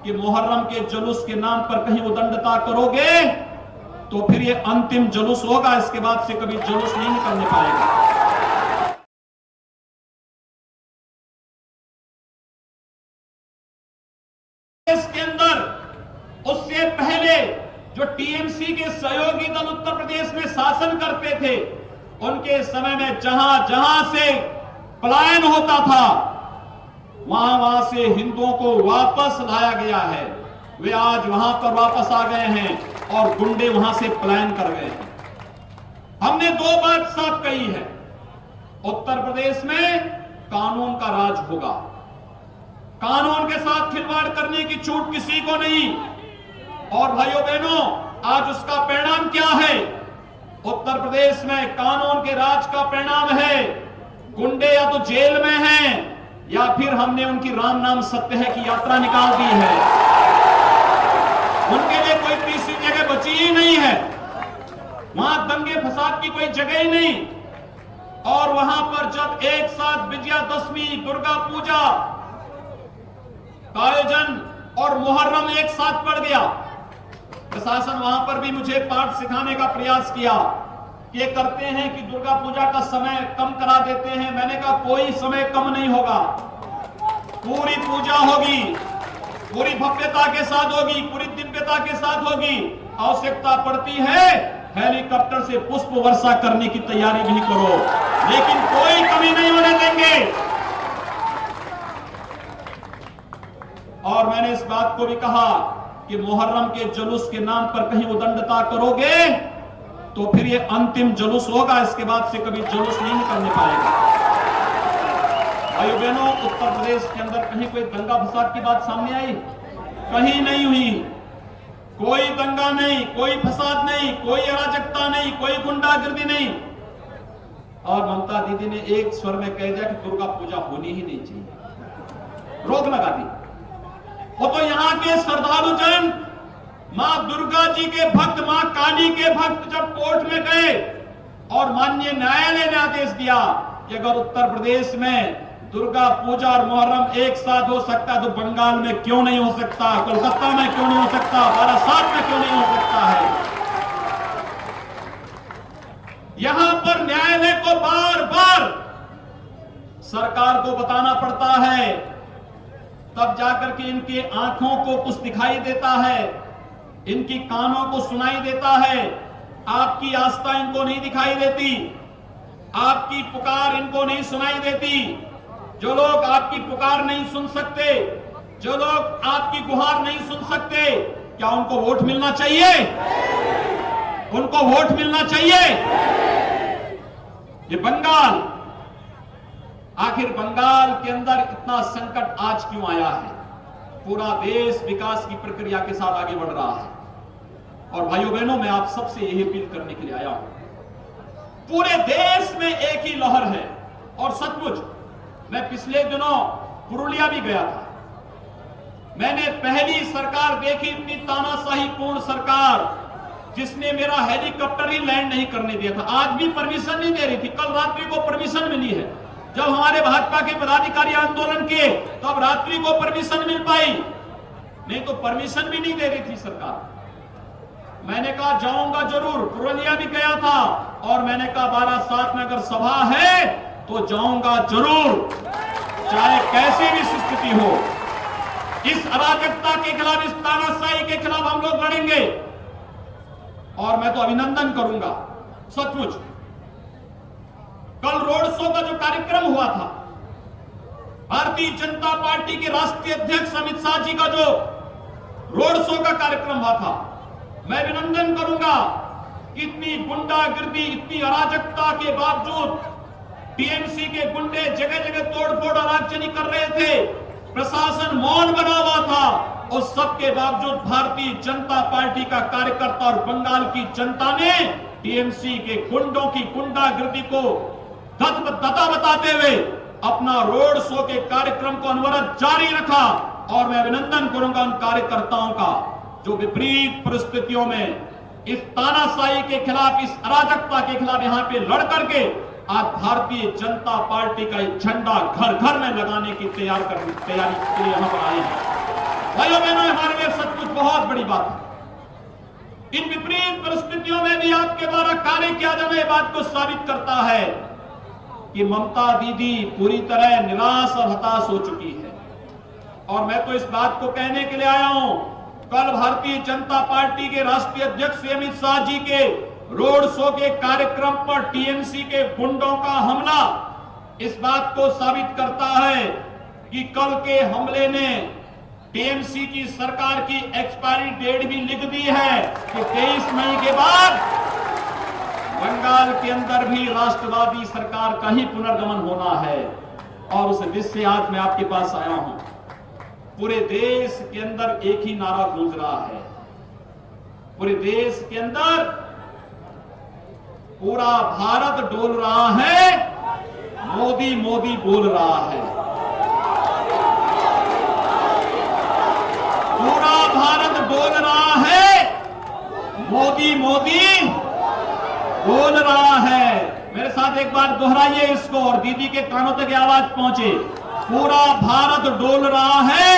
कि मुहर्रम के जुलूस के नाम पर कहीं उदंडता करोगे तो फिर ये अंतिम जुलूस होगा, इसके बाद से कभी जुलूस नहीं निकलने पाएगा। इसके अंदर उससे पहले जो टीएमसी के सहयोगी दल उत्तर प्रदेश में शासन करते थे, उनके समय में जहां जहां से पलायन होता था वहां वहां से हिंदुओं को वापस लाया गया है। वे आज वहां पर वापस आ गए हैं और गुंडे वहां से पलायन कर गए हैं। हमने दो बात साफ कही है, उत्तर प्रदेश में कानून का राज होगा, कानून के साथ खिलवाड़ करने की छूट किसी को नहीं। और भाइयों बहनों, आज उसका परिणाम क्या है? उत्तर प्रदेश में कानून के राज का परिणाम है गुंडे या तो जेल में हैं या फिर हमने उनकी राम नाम सत्य है की यात्रा निकाल दी है। उनके लिए कोई तीसरी जगह बची ही नहीं है, वहां दंगे फसाद की कोई जगह ही नहीं। और वहां पर जब एक साथ विजयादशमी, दुर्गा पूजा का आयोजन और मुहर्रम एक साथ पड़ गया, प्रशासन वहां पर भी मुझे पाठ सिखाने का प्रयास किया कि ये करते हैं कि दुर्गा पूजा का समय कम करा देते हैं। मैंने कहा कोई समय कम नहीं होगा, पूरी पूजा होगी, पूरी भव्यता के साथ होगी, पूरी दिव्यता के साथ होगी। आवश्यकता पड़ती है हेलीकॉप्टर से पुष्प वर्षा करने की तैयारी भी करो, लेकिन कोई कमी नहीं होने देंगे। और मैंने इस बात को भी कहा कि मुहर्रम के जुलूस के नाम पर कहीं उदंडता करोगे तो फिर ये अंतिम जुलूस होगा, इसके बाद से कभी जुलूस नहीं निकलने पाएगा। भाइयों बहनों, उत्तर प्रदेश के अंदर कहीं कोई दंगा फसाद की बात सामने आई? कहीं नहीं हुई। कोई दंगा नहीं, कोई फसाद नहीं, कोई अराजकता नहीं, कोई गुंडागर्दी नहीं। और ममता दीदी ने एक स्वर में कह दिया कि दुर्गा पूजा होनी ही नहीं चाहिए, रोक लगा दी। वो तो यहाँ के श्रद्धालु जन मां दुर्गा जी के भक्त, मां काली के भक्त जब कोर्ट में गए और माननीय न्यायालय ने आदेश दिया कि अगर उत्तर प्रदेश में दुर्गा पूजा और मुहर्रम एक साथ हो सकता है तो बंगाल में क्यों नहीं हो सकता, कोलकाता में क्यों नहीं हो सकता, बारासात में क्यों नहीं हो सकता है। यहां पर न्यायालय को बार बार सरकार को बताना पड़ता है, तब जाकर के इनकी आंखों को कुछ दिखाई देता है, इनकी कानों को सुनाई देता है। आपकी आस्था इनको नहीं दिखाई देती, आपकी पुकार इनको नहीं सुनाई देती। जो लोग आपकी पुकार नहीं सुन सकते, जो लोग आपकी गुहार नहीं सुन सकते, क्या उनको वोट मिलना चाहिए? उनको वोट मिलना चाहिए? ये बंगाल, आखिर बंगाल के अंदर इतना संकट आज क्यों आया है? पूरा देश विकास की प्रक्रिया के साथ आगे बढ़ रहा है। और भाइयों बहनों, मैं आप सबसे यही अपील करने के लिए आया हूं, पूरे देश में एक ही लहर है। और सचमुच मैं पिछले दिनों पुरुलिया भी गया था, मैंने पहली सरकार देखी इतनी तानाशाही पूर्ण सरकार जिसने मेरा हेलीकॉप्टर ही लैंड नहीं करने दिया था। आज भी परमिशन नहीं दे रही थी, कल रात्रि को परमिशन मिली है। जब हमारे भाजपा के पदाधिकारी आंदोलन किए तब रात्रि को परमिशन मिल पाई, नहीं तो परमिशन भी नहीं दे रही थी सरकार। मैंने कहा जाऊंगा जरूर, पुरुलिया भी गया था और मैंने कहा बारासात में अगर सभा है तो जाऊंगा जरूर, चाहे कैसी भी स्थिति हो। इस अराजकता के खिलाफ, इस तानाशाही के खिलाफ हम लोग लड़ेंगे। और मैं तो अभिनंदन करूंगा सचमुच, कल रोड शो का जो कार्यक्रम हुआ था, भारतीय जनता पार्टी के राष्ट्रीय अध्यक्ष अमित शाह जी का जो रोड शो का कार्यक्रम हुआ था, मैं अभिनंदन करूंगा कि इतनी गुंडागर्दी, इतनी अराजकता के बावजूद टीएमसी के गुंडे जगह जगह तोड़फोड़ और आगजनी कर रहे थे, प्रशासन मौन बना हुआ था। और सबके बावजूद भारतीय जनता पार्टी का कार्यकर्ता और बंगाल की जनता ने टीएमसी के गुंडों की गुंडागर्दी को दत्ता बताते हुए अपना रोड शो के कार्यक्रम को अनवरत जारी रखा। और मैं अभिनंदन करूंगा उन कार्यकर्ताओं का जो विपरीत परिस्थितियों में इस तानाशाही के खिलाफ, इस अराजकता के खिलाफ यहां पे लड़ करके आज भारतीय जनता पार्टी का झंडा घर घर में लगाने की तैयारी के लिए यहां पर आए हैं। भाइयों बहनों, हमारे लिए सचमुच बहुत बड़ी बात है। इन विपरीत परिस्थितियों में भी आपके द्वारा कार्य किया जाना ये बात को साबित करता है कि ममता दीदी पूरी तरह निराश और हताश हो चुकी है। और मैं तो इस बात को कहने के लिए आया हूं, कल भारतीय जनता पार्टी के राष्ट्रीय अध्यक्ष अमित शाह जी के रोड शो के कार्यक्रम पर टीएमसी के गुंडों का हमला इस बात को साबित करता है कि कल के हमले ने टीएमसी की सरकार की एक्सपायरी डेट भी लिख दी है कि 23 मई के बाद बंगाल के अंदर भी राष्ट्रवादी सरकार का ही पुनर्गमन होना है। और उस उद्देश्य से आज मैं आपके पास आया हूं। पूरे देश के अंदर एक ही नारा गूंज रहा है, पूरे देश के अंदर पूरा भारत डोल रहा है, मोदी मोदी बोल रहा है। पूरा भारत बोल रहा है, मोदी मोदी बोल रहा है। मेरे साथ एक बार दोहराइए इसको और दीदी के कानों तक आवाज पहुंचे। पूरा भारत डोल रहा है,